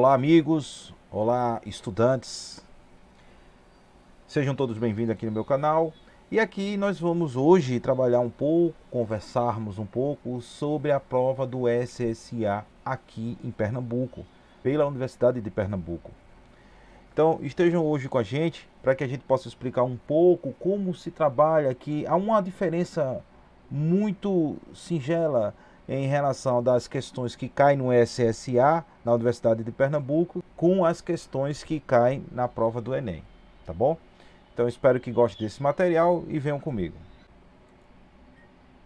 Olá amigos, olá estudantes, sejam todos bem-vindos aqui no meu canal. E aqui nós vamos hoje trabalhar um pouco, conversarmos um pouco sobre a prova do SSA aqui em Pernambuco, pela Universidade de Pernambuco. Então estejam hoje com a gente para que a gente possa explicar um pouco como se trabalha aqui. Há uma diferença muito singela em relação das questões que caem no SSA na Universidade de Pernambuco com as questões que caem na prova do Enem, tá bom? Então espero que gostem desse material e venham comigo.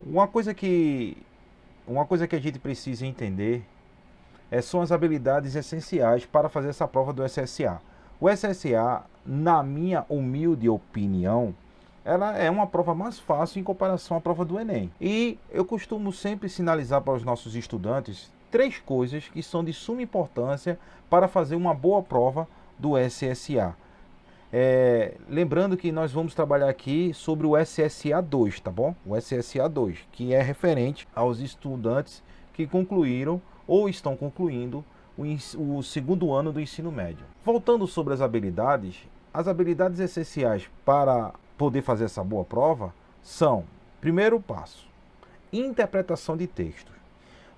Uma coisa que a gente precisa entender são as habilidades essenciais para fazer essa prova do SSA. O SSA, na minha humilde opinião, ela é uma prova mais fácil em comparação à prova do Enem. E eu costumo sempre sinalizar para os nossos estudantes 3 coisas que são de suma importância para fazer uma boa prova do SSA. Lembrando que nós vamos trabalhar aqui sobre o SSA 2, tá bom? O SSA 2, que é referente aos estudantes que concluíram ou estão concluindo o segundo ano do ensino médio. Voltando sobre as habilidades essenciais para poder fazer essa boa prova são, primeiro passo, interpretação de textos.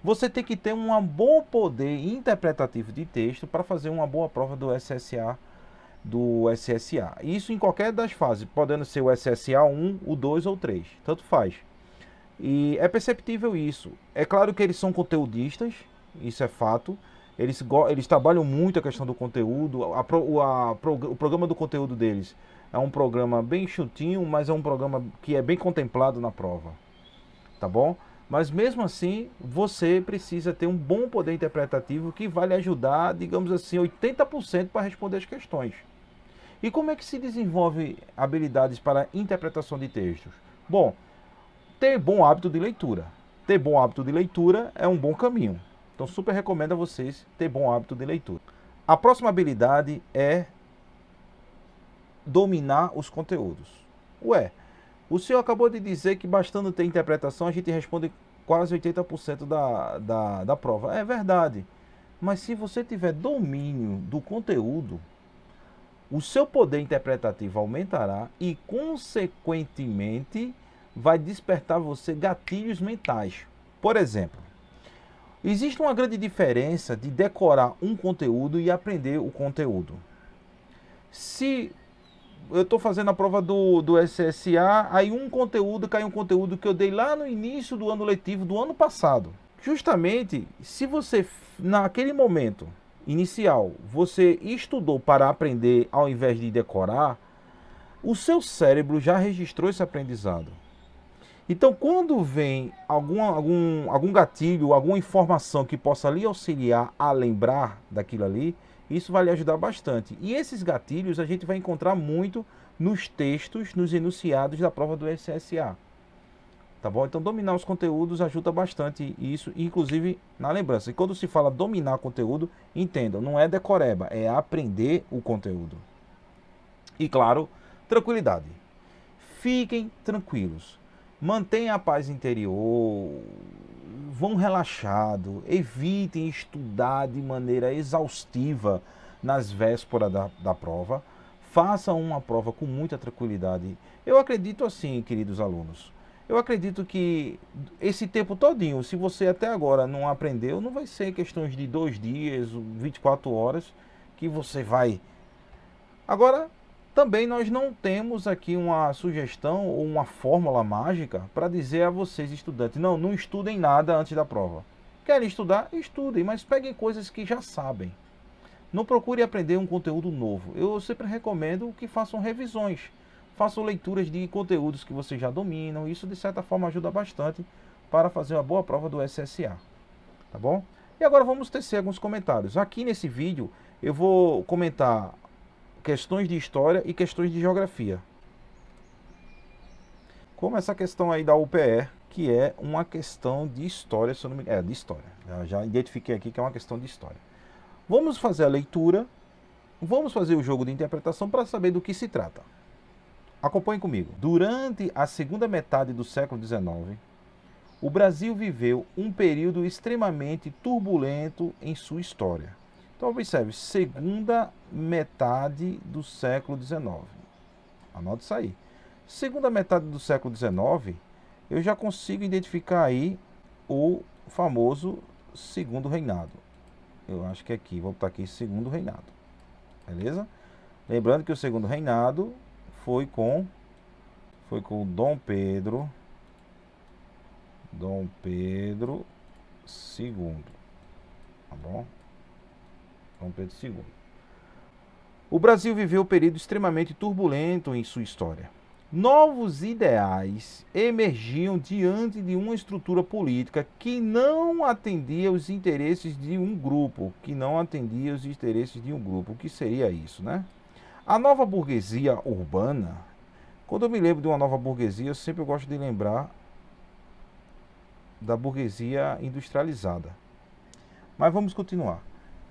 Você tem que ter um bom poder interpretativo de texto para fazer uma boa prova do SSA. Isso em qualquer das fases, podendo ser o SSA 1, o 2 ou 3, tanto faz. E é perceptível isso. É claro que eles são conteudistas, isso é fato. Eles trabalham muito a questão do conteúdo. O programa do conteúdo deles é um programa bem chutinho, mas é um programa que é bem contemplado na prova, tá bom? Mas mesmo assim, você precisa ter um bom poder interpretativo que vai lhe ajudar, digamos assim, 80% para responder as questões. E como é que se desenvolve habilidades para interpretação de textos? Bom, ter bom hábito de leitura. Ter bom hábito de leitura é um bom caminho. Então, super recomendo a vocês ter bom hábito de leitura. A próxima habilidade é dominar os conteúdos. O senhor acabou de dizer que bastando ter interpretação, a gente responde quase 80% da prova. É verdade. Mas se você tiver domínio do conteúdo, o seu poder interpretativo aumentará e, consequentemente, vai despertar você gatilhos mentais. Por exemplo, existe uma grande diferença de decorar um conteúdo e aprender o conteúdo. Se eu estou fazendo a prova do SSA, aí cai um conteúdo que eu dei lá no início do ano letivo do ano passado. Justamente, se você, naquele momento inicial, você estudou para aprender ao invés de decorar, o seu cérebro já registrou esse aprendizado. Então, quando vem algum gatilho, alguma informação que possa lhe auxiliar a lembrar daquilo ali, isso vai lhe ajudar bastante. E esses gatilhos a gente vai encontrar muito nos textos, nos enunciados da prova do SSA. Tá bom? Então, dominar os conteúdos ajuda bastante isso, inclusive na lembrança. E quando se fala dominar conteúdo, entendam, não é decoreba, é aprender o conteúdo. E claro, tranquilidade. Fiquem tranquilos. Mantenham a paz interior, vão relaxado, evitem estudar de maneira exaustiva nas vésperas da prova. Façam uma prova com muita tranquilidade. Eu acredito assim, queridos alunos. Eu acredito que esse tempo todinho, se você até agora não aprendeu, não vai ser questões de 2 dias, 24 horas que você vai. Agora, também nós não temos aqui uma sugestão ou uma fórmula mágica para dizer a vocês, estudantes, não estudem nada antes da prova. Querem estudar? Estudem, mas peguem coisas que já sabem. Não procure aprender um conteúdo novo. Eu sempre recomendo que façam revisões. Façam leituras de conteúdos que vocês já dominam. Isso, de certa forma, ajuda bastante para fazer uma boa prova do SSA. Tá bom? E agora vamos tecer alguns comentários. Aqui nesse vídeo eu vou comentar questões de história e questões de geografia. Como essa questão aí da UPE, que é uma questão de história, se eu não me... de história. Já identifiquei aqui que é uma questão de história. Vamos fazer a leitura, vamos fazer o jogo de interpretação para saber do que se trata. Acompanhe comigo. Durante a segunda metade do século XIX, o Brasil viveu um período extremamente turbulento em sua história. Então, observe, segunda metade do século XIX. Anota isso aí. Segunda metade do século XIX, eu já consigo identificar aí o famoso segundo reinado. Eu acho que aqui, vou botar aqui segundo reinado. Beleza? Lembrando que o segundo reinado foi com Dom Pedro II. Tá bom? Dom Pedro II. O Brasil viveu um período extremamente turbulento em sua história. Novos ideais emergiam diante de uma estrutura política que não atendia os interesses de um grupo. O que seria isso, né? A nova burguesia urbana, quando eu me lembro de uma nova burguesia, eu sempre gosto de lembrar da burguesia industrializada. Mas vamos continuar.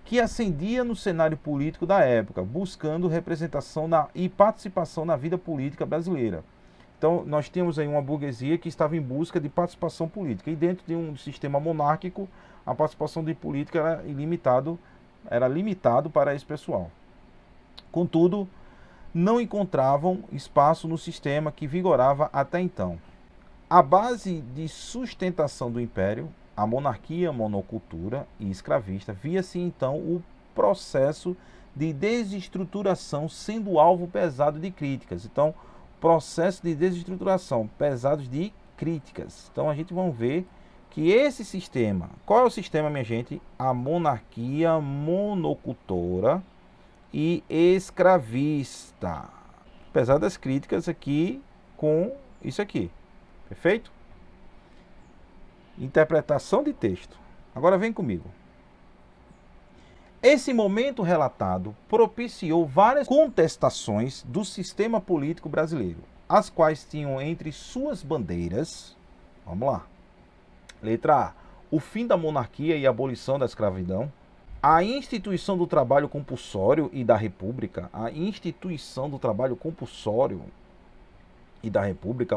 Que ascendia no cenário político da época, buscando representação e participação na vida política brasileira. Então, nós temos aí uma burguesia que estava em busca de participação política. E dentro de um sistema monárquico, a participação de política era limitado para esse pessoal. Contudo, não encontravam espaço no sistema que vigorava até então. A base de sustentação do império, a monarquia, monocultura e escravista, via-se então o processo de desestruturação sendo alvo pesado de críticas. Então, processo de desestruturação pesados de críticas. Então, a gente vai ver que esse sistema, qual é o sistema, minha gente? A monarquia monocultora e escravista. Apesar das críticas aqui com isso aqui. Perfeito? Interpretação de texto. Agora vem comigo. Esse momento relatado propiciou várias contestações do sistema político brasileiro, as quais tinham entre suas bandeiras, vamos lá. Letra A, o fim da monarquia e a abolição da escravidão, a instituição do trabalho compulsório e da república,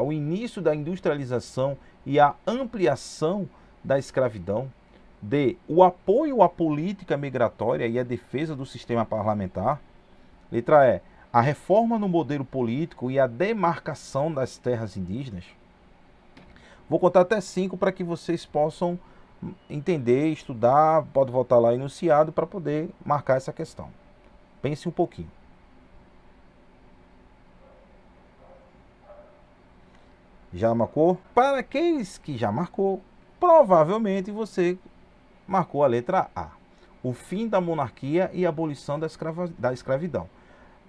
o início da industrialização e a ampliação da escravidão. D, o apoio à política migratória e a defesa do sistema parlamentar. Letra E, a reforma no modelo político e a demarcação das terras indígenas. Vou contar até 5 para que vocês possam entender, estudar, pode voltar lá enunciado para poder marcar essa questão. Pense um pouquinho. Já marcou? Para aqueles que já marcou, provavelmente você marcou a letra A. O fim da monarquia e a abolição da escravidão.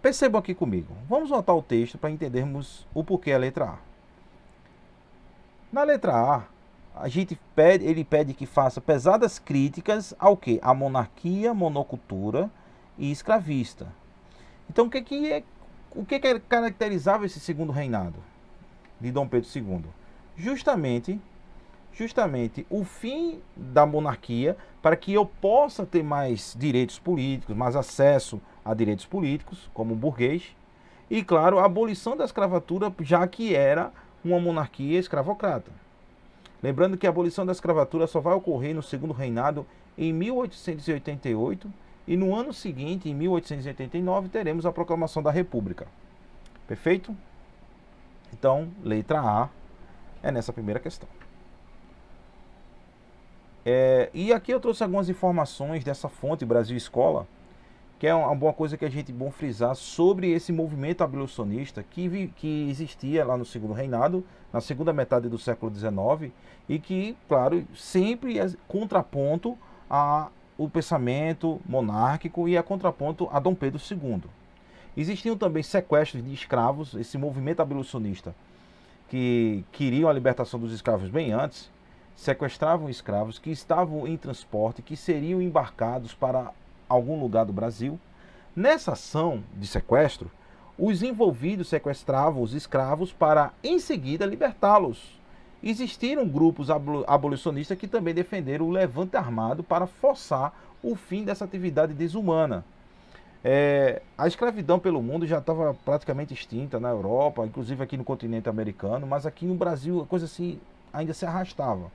Percebam aqui comigo. Vamos voltar ao texto para entendermos o porquê a letra A. Na letra A, ele pede que faça pesadas críticas ao quê? A monarquia, monocultura e escravista. Então, o que caracterizava esse segundo reinado de Dom Pedro II? Justamente o fim da monarquia, para que eu possa ter mais direitos políticos, mais acesso a direitos políticos, como burguês, e claro, a abolição da escravatura, já que era uma monarquia escravocrata. Lembrando que a abolição da escravatura só vai ocorrer no segundo reinado em 1888 e no ano seguinte, em 1889, teremos a proclamação da República. Perfeito? Então, letra A é nessa primeira questão. E aqui eu trouxe algumas informações dessa fonte, Brasil Escola, que é uma boa coisa que a gente bom frisar sobre esse movimento abolicionista que existia lá no segundo reinado, na segunda metade do século XIX, e que, claro, sempre é contraponto ao pensamento monárquico e é contraponto a Dom Pedro II. Existiam também sequestros de escravos, esse movimento abolicionista que queriam a libertação dos escravos bem antes, sequestravam escravos que estavam em transporte, que seriam embarcados para algum lugar do Brasil. Nessa ação de sequestro, os envolvidos sequestravam os escravos para, em seguida, libertá-los. Existiram grupos abolicionistas que também defenderam o levante armado para forçar o fim dessa atividade desumana. A escravidão pelo mundo já estava praticamente extinta na Europa, inclusive aqui no continente americano, mas aqui no Brasil a coisa assim ainda se arrastava.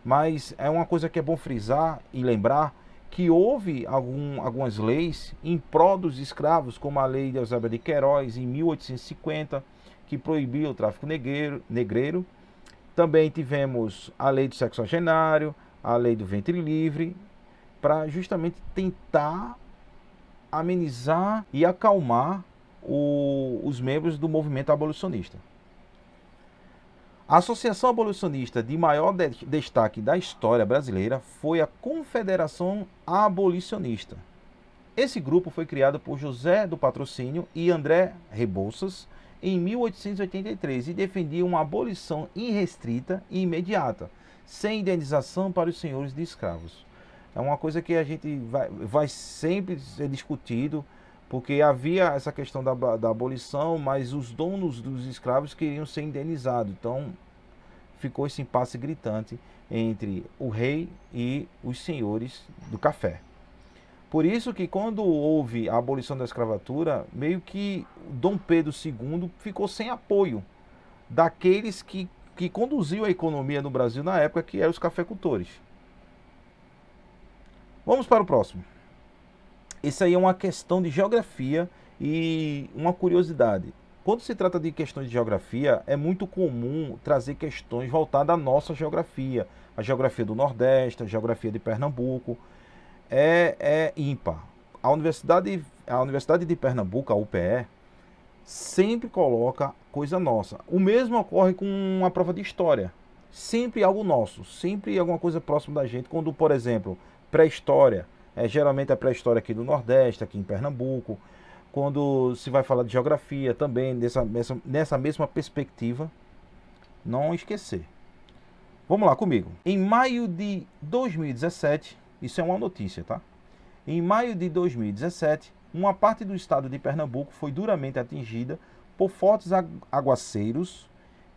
Mas é uma coisa que é bom frisar e lembrar que houve algumas leis em prol dos escravos, como a lei de Eusébio de Queiroz, em 1850, que proibiu o tráfico negreiro. Também tivemos a lei do sexagenário, a lei do ventre livre, para justamente tentar amenizar e acalmar os membros do movimento abolicionista. A associação abolicionista de maior destaque da história brasileira foi a Confederação Abolicionista. Esse grupo foi criado por José do Patrocínio e André Rebouças em 1883 e defendia uma abolição irrestrita e imediata, sem indenização para os senhores de escravos. É uma coisa que a gente vai sempre ser discutido, porque havia essa questão da abolição, mas os donos dos escravos queriam ser indenizados. Então, ficou esse impasse gritante entre o rei e os senhores do café. Por isso que quando houve a abolição da escravatura, meio que Dom Pedro II ficou sem apoio daqueles que conduziam a economia no Brasil na época, que eram os cafeicultores. Vamos para o próximo. Isso aí é uma questão de geografia e uma curiosidade. Quando se trata de questões de geografia, é muito comum trazer questões voltadas à nossa geografia. A geografia do Nordeste, a geografia de Pernambuco. É ímpar. A Universidade de Pernambuco, a UPE, sempre coloca coisa nossa. O mesmo ocorre com a prova de história. Sempre algo nosso, sempre alguma coisa próxima da gente. Quando, por exemplo, pré-história, geralmente a pré-história aqui do Nordeste, aqui em Pernambuco. Quando se vai falar de geografia também, nessa mesma perspectiva, não esquecer. Vamos lá comigo. Em maio de 2017, isso é uma notícia, tá? Em maio de 2017, uma parte do estado de Pernambuco foi duramente atingida por fortes aguaceiros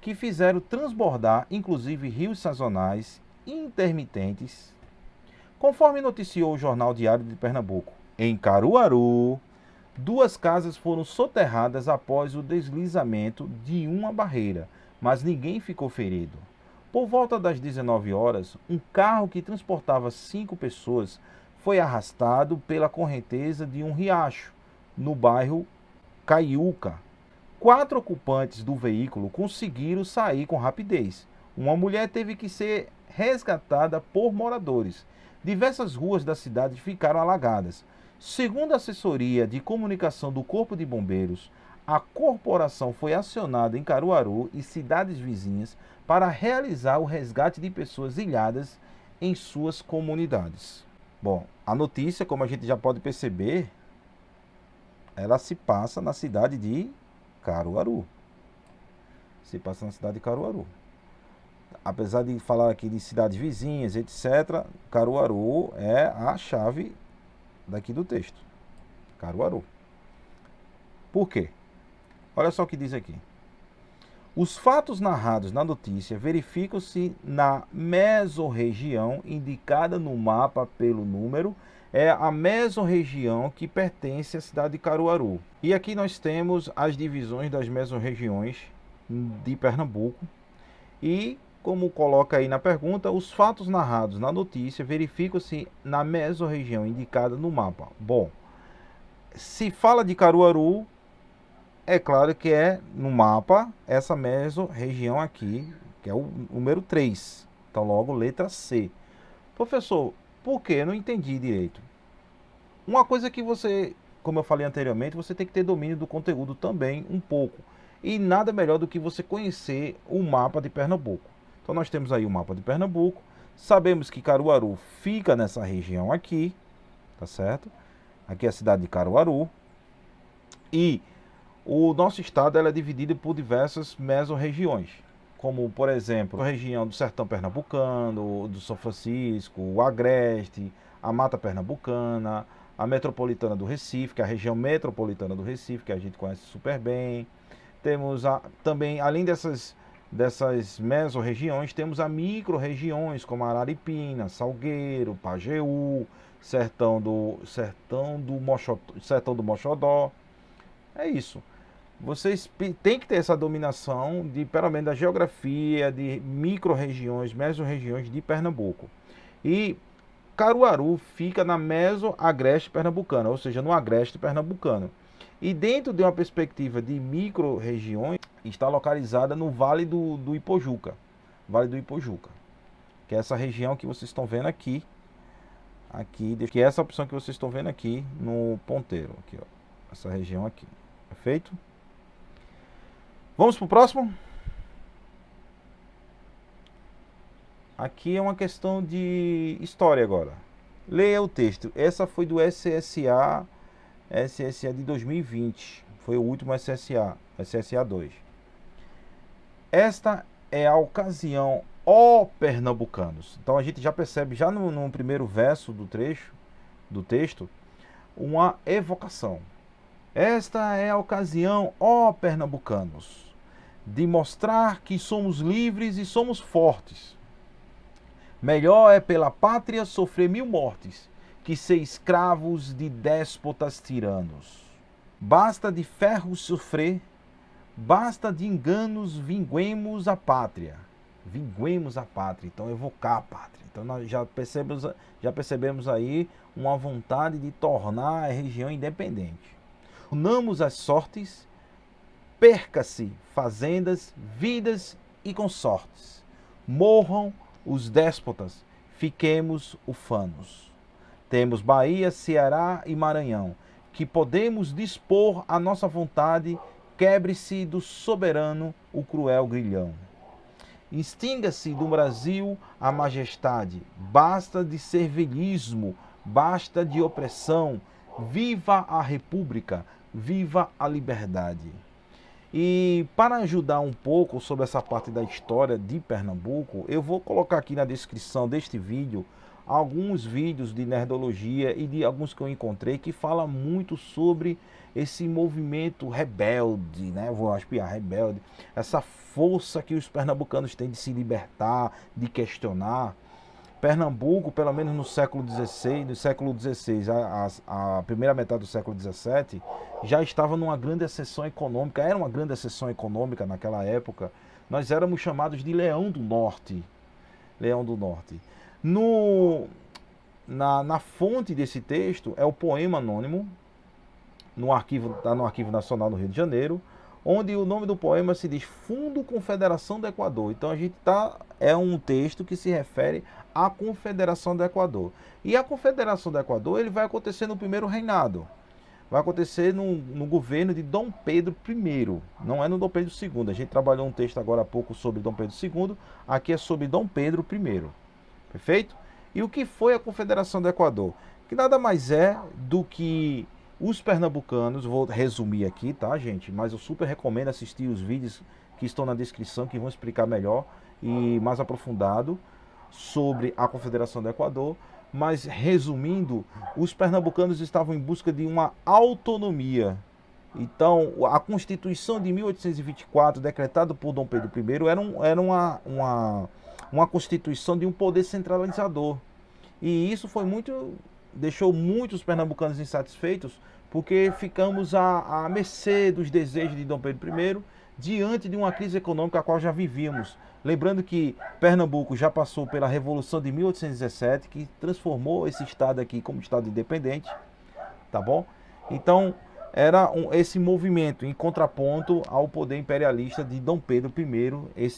que fizeram transbordar, inclusive, rios sazonais intermitentes. Conforme noticiou o Jornal Diário de Pernambuco, em Caruaru, 2 casas foram soterradas após o deslizamento de uma barreira, mas ninguém ficou ferido. Por volta das 19 horas, um carro que transportava 5 pessoas foi arrastado pela correnteza de um riacho, no bairro Caiuca. 4 ocupantes do veículo conseguiram sair com rapidez. Uma mulher teve que ser resgatada por moradores. Diversas ruas da cidade ficaram alagadas. Segundo a assessoria de comunicação do Corpo de Bombeiros, a corporação foi acionada em Caruaru e cidades vizinhas para realizar o resgate de pessoas ilhadas em suas comunidades. Bom, a notícia, como a gente já pode perceber, ela se passa na cidade de Caruaru. Se passa na cidade de Caruaru. Apesar de falar aqui de cidades vizinhas, etc., Caruaru é a chave daqui do texto. Caruaru. Por quê? Olha só o que diz aqui. Os fatos narrados na notícia verificam-se na mesorregião indicada no mapa pelo número. É a mesorregião que pertence à cidade de Caruaru. E aqui nós temos as divisões das mesorregiões de Pernambuco. E, como coloca aí na pergunta, os fatos narrados na notícia verificam-se na mesorregião indicada no mapa. Bom, se fala de Caruaru, é claro que é no mapa essa mesorregião aqui, que é o número 3. Então, logo, letra C. Professor, por quê? Eu não entendi direito. Uma coisa que você, como eu falei anteriormente, você tem que ter domínio do conteúdo também um pouco. E nada melhor do que você conhecer o mapa de Pernambuco. Então nós temos aí o mapa de Pernambuco. Sabemos que Caruaru fica nessa região aqui, tá certo? Aqui é a cidade de Caruaru. E o nosso estado é dividido por diversas mesorregiões, como, por exemplo, a região do Sertão Pernambucano, do São Francisco, o Agreste, a Mata Pernambucana, a Metropolitana do Recife, que é a região metropolitana do Recife, que a gente conhece super bem. Temos também, além dessas mesorregiões, temos as micro-regiões, como Araripina, Salgueiro, Pajeú, Sertão do Moxodó. É isso. Vocês têm que ter essa dominação de, pelo menos, da geografia, de micro-regiões, mesorregiões de Pernambuco. E Caruaru fica na Meso-Agreste Pernambucana, ou seja, no Agreste Pernambucano. E dentro de uma perspectiva de micro-regiões, está localizada no Vale do Ipojuca. Vale do Ipojuca, que é essa região que vocês estão vendo aqui. Que é essa opção que vocês estão vendo aqui no ponteiro. Aqui, ó, essa região aqui. Perfeito? Vamos para o próximo? Aqui é uma questão de história agora. Leia o texto. Essa foi do SSA de 2020. Foi o último SSA 2. Esta é a ocasião, ó pernambucanos. Então a gente já percebe, já no primeiro verso do texto, uma evocação. Esta é a ocasião, ó pernambucanos, de mostrar que somos livres e somos fortes. Melhor é pela pátria sofrer 1000 mortes, que ser escravos de déspotas tiranos. Basta de ferro sofrer, basta de enganos, vinguemos a pátria. Vinguemos a pátria, então evocar a pátria. Então nós já percebemos aí uma vontade de tornar a região independente. Unamos as sortes, perca-se fazendas, vidas e consortes. Morram os déspotas, fiquemos ufanos. Temos Bahia, Ceará e Maranhão, que podemos dispor à nossa vontade, quebre-se do soberano o cruel grilhão. Extinga-se do Brasil a majestade, basta de servilismo, basta de opressão, viva a república, viva a liberdade. E para ajudar um pouco sobre essa parte da história de Pernambuco, eu vou colocar aqui na descrição deste vídeo alguns vídeos de nerdologia e de alguns que eu encontrei que falam muito sobre esse movimento rebelde, né? Vou espiar, rebelde, essa força que os pernambucanos têm de se libertar, de questionar. Pernambuco, pelo menos no século XVI, a primeira metade do século XVII, já estava numa grande ascensão econômica, era uma grande ascensão econômica naquela época. Nós éramos chamados de Leão do Norte. Leão do Norte. Na fonte desse texto é o poema anônimo, está no Arquivo Nacional no Rio de Janeiro, onde o nome do poema se diz Fundo Confederação do Equador. Então é um texto que se refere à Confederação do Equador. E a Confederação do Equador ele vai acontecer no primeiro reinado. Vai acontecer no governo de Dom Pedro I. Não é no Dom Pedro II. A gente trabalhou um texto agora há pouco sobre Dom Pedro II. Aqui é sobre Dom Pedro I. Perfeito? E o que foi a Confederação do Equador? Que nada mais é do que os pernambucanos, vou resumir aqui, tá, gente? Mas eu super recomendo assistir os vídeos que estão na descrição, que vão explicar melhor e mais aprofundado sobre a Confederação do Equador. Mas, resumindo, os pernambucanos estavam em busca de uma autonomia. Então, a Constituição de 1824, decretada por Dom Pedro I, era uma Constituição de um poder centralizador. E isso deixou muitos pernambucanos insatisfeitos, porque ficamos à mercê dos desejos de Dom Pedro I, diante de uma crise econômica a qual já vivíamos. Lembrando que Pernambuco já passou pela Revolução de 1817, que transformou esse estado aqui como estado independente, tá bom? Então, era esse movimento em contraponto ao poder imperialista de Dom Pedro I,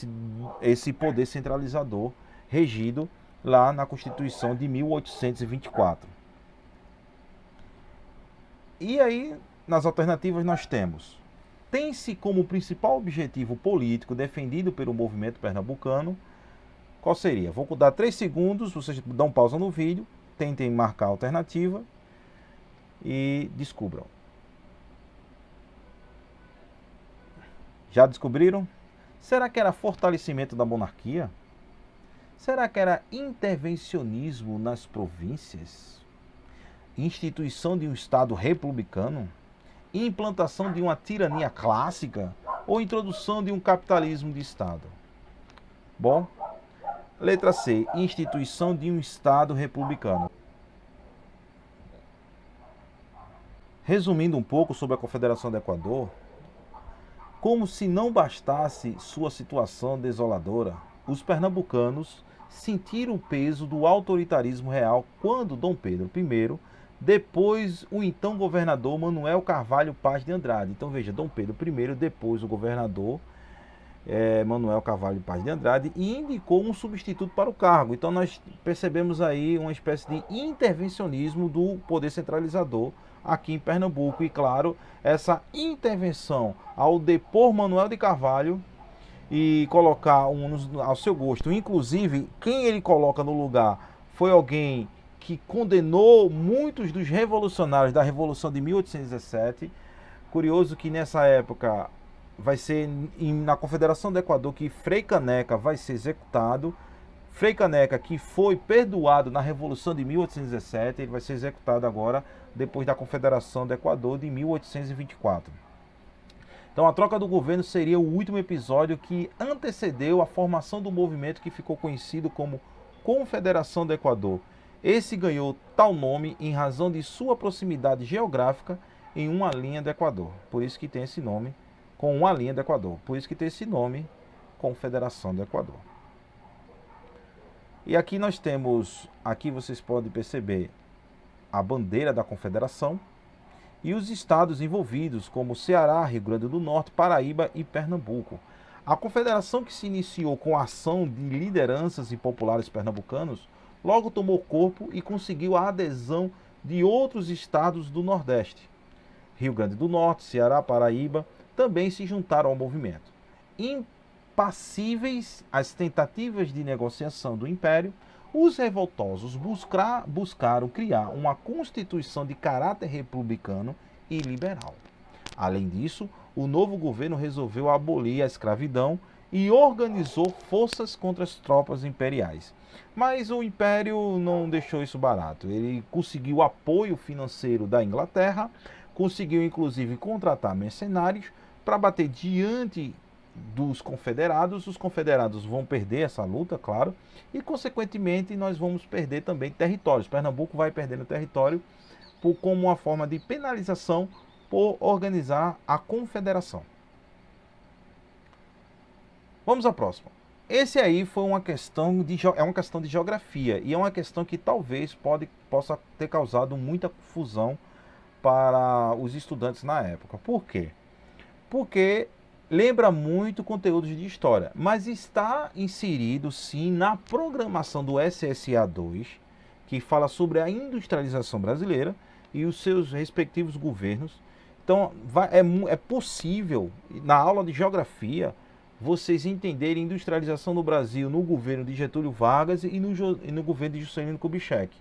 esse poder centralizador regido lá na Constituição de 1824. E aí, nas alternativas, nós temos: tem-se como principal objetivo político defendido pelo movimento pernambucano. Qual seria? Vou dar 3 segundos, vocês dão pausa no vídeo, tentem marcar a alternativa e descubram. Já descobriram? Será que era fortalecimento da monarquia? Será que era intervencionismo nas províncias? Instituição de um Estado republicano? Implantação de uma tirania clássica? Ou introdução de um capitalismo de Estado? Bom, letra C, instituição de um Estado republicano. Resumindo um pouco sobre a Confederação do Equador, como se não bastasse sua situação desoladora, os pernambucanos sentir o peso do autoritarismo real quando Dom Pedro I, depois o então governador Manuel Carvalho Paz de Andrade. Então veja, Dom Pedro I, depois o governador Manuel Carvalho Paz de Andrade, e indicou um substituto para o cargo. Então nós percebemos aí uma espécie de intervencionismo do poder centralizador aqui em Pernambuco. E claro, essa intervenção ao depor Manuel de Carvalho e colocar ao seu gosto, inclusive quem ele coloca no lugar foi alguém que condenou muitos dos revolucionários da Revolução de 1817. Curioso que nessa época vai ser na Confederação do Equador que Frei Caneca vai ser executado. Frei Caneca, que foi perdoado na Revolução de 1817, ele vai ser executado agora depois da Confederação do Equador de 1824. Então a troca do governo seria o último episódio que antecedeu a formação do movimento que ficou conhecido como Confederação do Equador. Esse ganhou tal nome em razão de sua proximidade geográfica em uma linha do Equador. Por isso que tem esse nome, com uma linha do Equador. Por isso que tem esse nome, Confederação do Equador. E aqui nós temos, aqui vocês podem perceber a bandeira da Confederação e os estados envolvidos, como Ceará, Rio Grande do Norte, Paraíba e Pernambuco. A Confederação, que se iniciou com a ação de lideranças e populares pernambucanos, logo tomou corpo e conseguiu a adesão de outros estados do Nordeste. Rio Grande do Norte, Ceará, Paraíba também se juntaram ao movimento. Impassíveis às tentativas de negociação do Império, os revoltosos buscaram criar uma constituição de caráter republicano e liberal. Além disso, o novo governo resolveu abolir a escravidão e organizou forças contra as tropas imperiais. Mas o Império não deixou isso barato. Ele conseguiu apoio financeiro da Inglaterra, conseguiu inclusive contratar mercenários para bater diante dos confederados. Os confederados vão perder essa luta, claro, e consequentemente nós vamos perder também territórios. Pernambuco vai perdendo território como uma forma de penalização por organizar a confederação. Vamos à próxima. Esse aí foi uma questão de geografia e é uma questão que talvez possa ter causado muita confusão para os estudantes na época. Por quê? Porque lembra muito conteúdos de história, mas está inserido sim na programação do SSA2, que fala sobre a industrialização brasileira e os seus respectivos governos. Então é possível, na aula de geografia, vocês entenderem industrialização no Brasil no governo de Getúlio Vargas e no governo de Juscelino Kubitschek.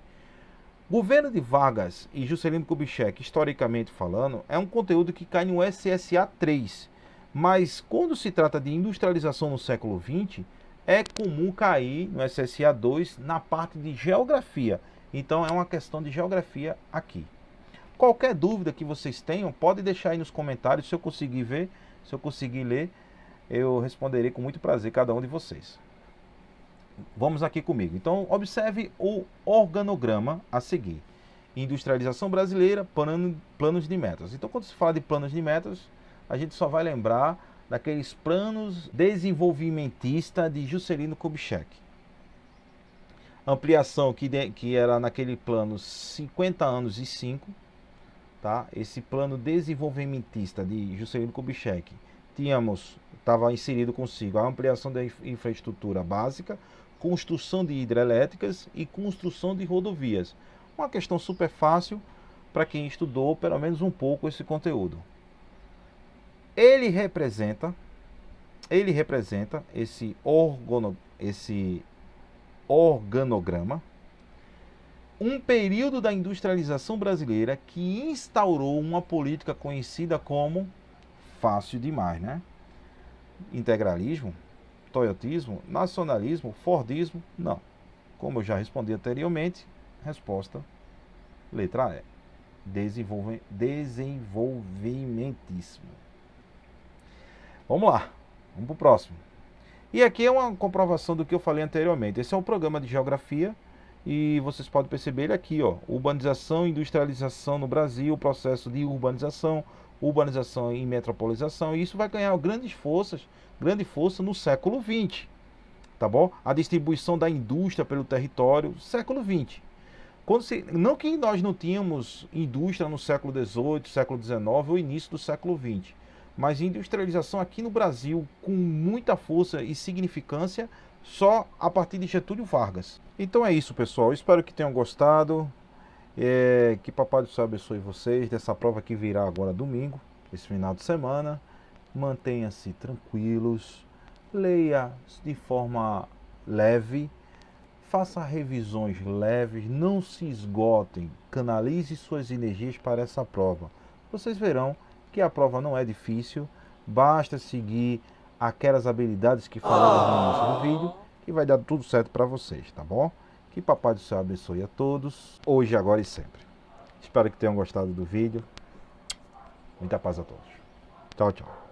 Governo de Vargas e Juscelino Kubitschek, historicamente falando, é um conteúdo que cai no SSA 3. Mas quando se trata de industrialização no século XX, é comum cair no SSA 2 na parte de geografia. Então é uma questão de geografia aqui. Qualquer dúvida que vocês tenham, pode deixar aí nos comentários. Se eu conseguir ver, se eu conseguir ler, eu responderei com muito prazer cada um de vocês. Vamos aqui comigo. Então, observe o organograma a seguir. Industrialização brasileira, planos de metas. Então, quando se fala de planos de metas, a gente só vai lembrar daqueles planos desenvolvimentistas de Juscelino Kubitschek. Ampliação que era naquele plano 50 anos e 5. Tá? Esse plano desenvolvimentista de Juscelino Kubitschek estava inserido consigo a ampliação da infraestrutura básica, construção de hidrelétricas e construção de rodovias. Uma questão super fácil para quem estudou pelo menos um pouco esse conteúdo. Ele representa esse organograma, um período da industrialização brasileira que instaurou uma política conhecida como fácil demais, né? Integralismo, toyotismo, nacionalismo, fordismo, não. Como eu já respondi anteriormente, resposta letra E. Desenvolvimentismo. Vamos lá, vamos para o próximo. E aqui é uma comprovação do que eu falei anteriormente. Esse é um programa de geografia e vocês podem perceber ele aqui, ó. Urbanização, industrialização no Brasil, processo de urbanização e metropolização. E isso vai ganhar grande força no século XX. tá bom? A distribuição da indústria pelo território, século XX. Não que nós não tínhamos indústria no século XVIII, século XIX ou início do século XX, mas industrialização aqui no Brasil com muita força e significância só a partir de Getúlio Vargas. Então é isso, pessoal. Espero que tenham gostado. Que Papai do Céu abençoe vocês dessa prova que virá agora domingo, esse final de semana. Mantenha-se tranquilos, leia de forma leve, faça revisões leves, não se esgotem, canalize suas energias para essa prova. Vocês verão que a prova não é difícil, basta seguir aquelas habilidades que falamos no início do vídeo, que vai dar tudo certo para vocês, tá bom? Que Papai do Céu abençoe a todos, hoje, agora e sempre. Espero que tenham gostado do vídeo. Muita paz a todos. Tchau, tchau.